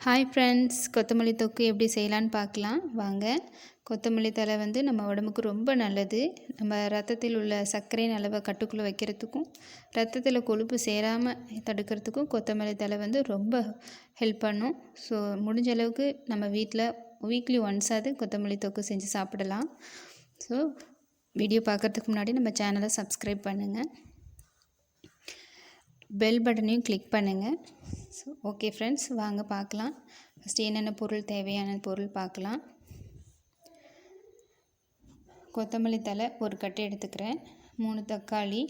Hi friends, கொத்தமல்லி தொக்கு எப்படி செய்யலான்னு பார்க்கலாம் வாங்க. கொத்தமல்லி தழை வந்து நம்ம உடம்புக்கு ரொம்ப நல்லது. நம்ம ரத்தத்தில் உள்ள சர்க்கரையின் அளவை கட்டுக்குள்ளே வைக்கிறதுக்கும் ரத்தத்தில் கொழுப்பு சேராமல் தடுக்கிறதுக்கும் கொத்தமல்லி தழை வந்து ரொம்ப ஹெல்ப் பண்ணும். ஸோ முடிஞ்ச அளவுக்கு நம்ம வீட்டில் வீக்லி ஒன்ஸாவது கொத்தமல்லி தொக்கு செஞ்சு சாப்பிடலாம். ஸோ வீடியோ பார்க்குறதுக்கு முன்னாடி நம்ம சேனலை சப்ஸ்கிரைப் பண்ணுங்கள், பெல் பட்டனையும் கிளிக் பண்ணுங்கள். ஸோ ஓகே ஃப்ரெண்ட்ஸ், வாங்க பார்க்கலாம். ஃபஸ்ட்டு என்னென்ன பொருள் தேவையான பொருள் பார்க்கலாம். கொத்தமல்லி தழை ஒரு கட்டு எடுத்துக்கிறேன். 3 தக்காளி,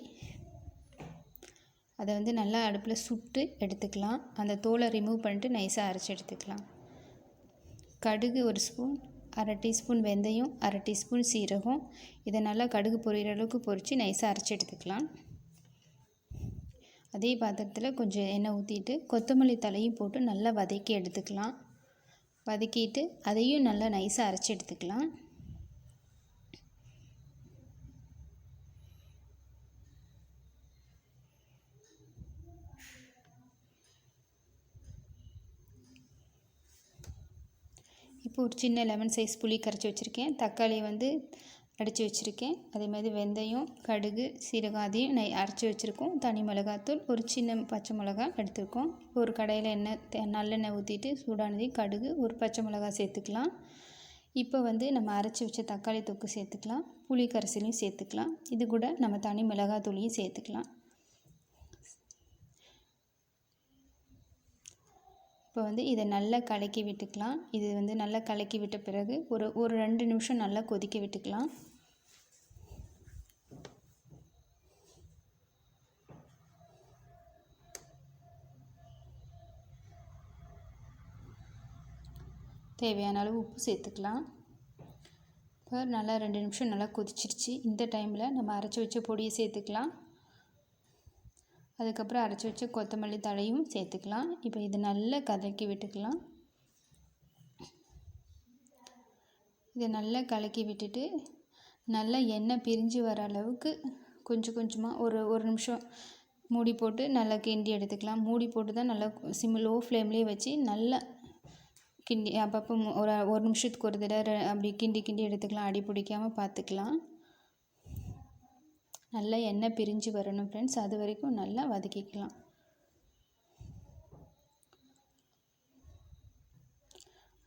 அதை வந்து நல்லா அடுப்பில் சுட்டு எடுத்துக்கலாம். அந்த தோலை ரிமூவ் பண்ணிட்டு நைஸாக அரைச்சி எடுத்துக்கலாம். கடுகு 1 ஸ்பூன், 1/2 டீஸ்பூன் வெந்தயம், 1/2 டீஸ்பூன் சீரகம். இதை நல்லா கடுகு பொரியிற அளவுக்கு பொரித்து நைஸாக அரைச்சி எடுத்துக்கலாம். அதே பாத்திரத்தில் கொஞ்சம் எண்ணெய் ஊற்றிட்டு கொத்தமல்லி தழையும் போட்டு நல்லா வதக்கி எடுத்துக்கலாம். வதக்கிட்டு அதையும் நல்லா நைஸாக அரைச்சி எடுத்துக்கலாம். இப்போ ஒரு சின்ன லெமன் சைஸ் புளி கரைச்சி வச்சுருக்கேன். தக்காளி வந்து அடித்து வச்சுருக்கேன். அதே மாதிரி வெந்தயம், கடுகு, சீரகம் அதையும் அரைச்சி வச்சுருக்கோம். தனி மிளகாத்தூள், ஒரு சின்ன பச்சை மிளகா எடுத்துருக்கோம். ஒரு கடாயில் நல்லெண்ணெய் ஊற்றிட்டு சூடானதையும் கடுகு, ஒரு பச்சை மிளகா சேர்த்துக்கலாம். இப்போ வந்து நம்ம அரைச்சி வச்ச தக்காளி தொக்கு சேர்த்துக்கலாம். புளி கரைசலையும் சேர்த்துக்கலாம். இது கூட நம்ம தனி மிளகாத்தூளையும் சேர்த்துக்கலாம். இப்போ வந்து இதை நல்லா கலக்கி விட்டுக்கலாம். இது வந்து நல்லா கலக்கி விட்ட பிறகு ஒரு 2 நிமிஷம் நல்லா கொதிக்க விட்டுக்கலாம். தேவையான அளவு உப்பு சேர்த்துக்கலாம். இப்போ நல்லா 2 நிமிஷம் நல்லா கொதிச்சிருச்சு. இந்த டைமில் நம்ம அரைச்சி வச்ச பொடியை சேர்த்துக்கலாம். அதுக்கப்புறம் அரைச்சி வச்ச கொத்தமல்லி தழையும் சேர்த்துக்கலாம். இப்போ இது நல்லா கலக்கி விட்டுக்கலாம். இதை நல்லா கலக்கி விட்டுட்டு நல்லா எண்ணெய் பிரிஞ்சு வர அளவுக்கு கொஞ்சம் கொஞ்சமாக ஒரு நிமிஷம் மூடி போட்டு நல்லா கிண்டி எடுத்துக்கலாம். மூடி போட்டு தான் நல்லா லோ ஃப்ளேம்லேயே வச்சு நல்லா கிண்டி அப்பப்போ ஒரு நிமிஷத்துக்கு ஒரு தடவை அப்படி கிண்டி எடுத்துக்கலாம். அடி பிடிக்காமல் பார்த்துக்கலாம். நல்லா எண்ணெய் பிரிஞ்சு வரணும் ஃப்ரெண்ட்ஸ், அது வரைக்கும் நல்லா வதக்கிக்கலாம்.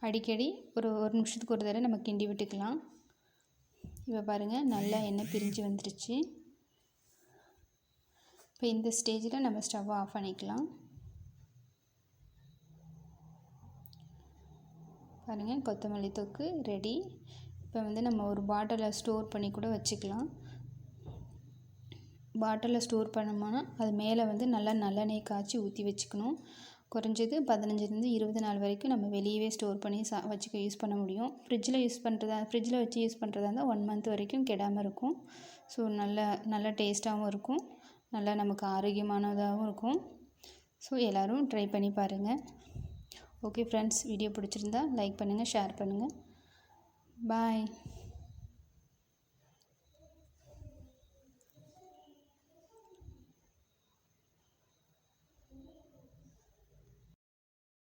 அடிக்கடி ஒரு நிமிஷத்துக்கு ஒரு தடவை நம்ம கிண்டி விட்டுக்கலாம். இப்போ பாருங்கள், நல்லா எண்ணெய் பிரிஞ்சு வந்துருச்சு. இப்போ இந்த ஸ்டேஜில் நம்ம ஸ்டவ்வை ஆஃப் பண்ணிக்கலாம். பாருங்கள், கொத்தமல்லி தொக்கு ரெடி. இப்போ வந்து நம்ம ஒரு பாட்டிலில் ஸ்டோர் பண்ணி கூட வச்சுக்கலாம். பாட்டிலில் ஸ்டோர் பண்ணோம்னா அது மேலே வந்து நல்லா நல்லெண்ணெய் காய்ச்சி ஊற்றி வச்சுக்கணும். குறைஞ்சது 15லேருந்து 20 நாள் வரைக்கும் நம்ம வெளியவே ஸ்டோர் பண்ணி யூஸ் பண்ண முடியும். ஃப்ரிட்ஜில் வச்சு யூஸ் பண்ணுறதா இருந்தால் 1 மந்த் வரைக்கும் கெடாமல் இருக்கும். ஸோ நல்ல டேஸ்ட்டாகவும் இருக்கும், நல்லா நமக்கு ஆரோக்கியமானதாகவும் இருக்கும். ஸோ எல்லோரும் ட்ரை பண்ணி பாருங்கள். ஓகே ஃப்ரெண்ட்ஸ், வீடியோ பிடிச்சிருந்தா லைக் பண்ணுங்கள், ஷேர் பண்ணுங்கள். பாய்.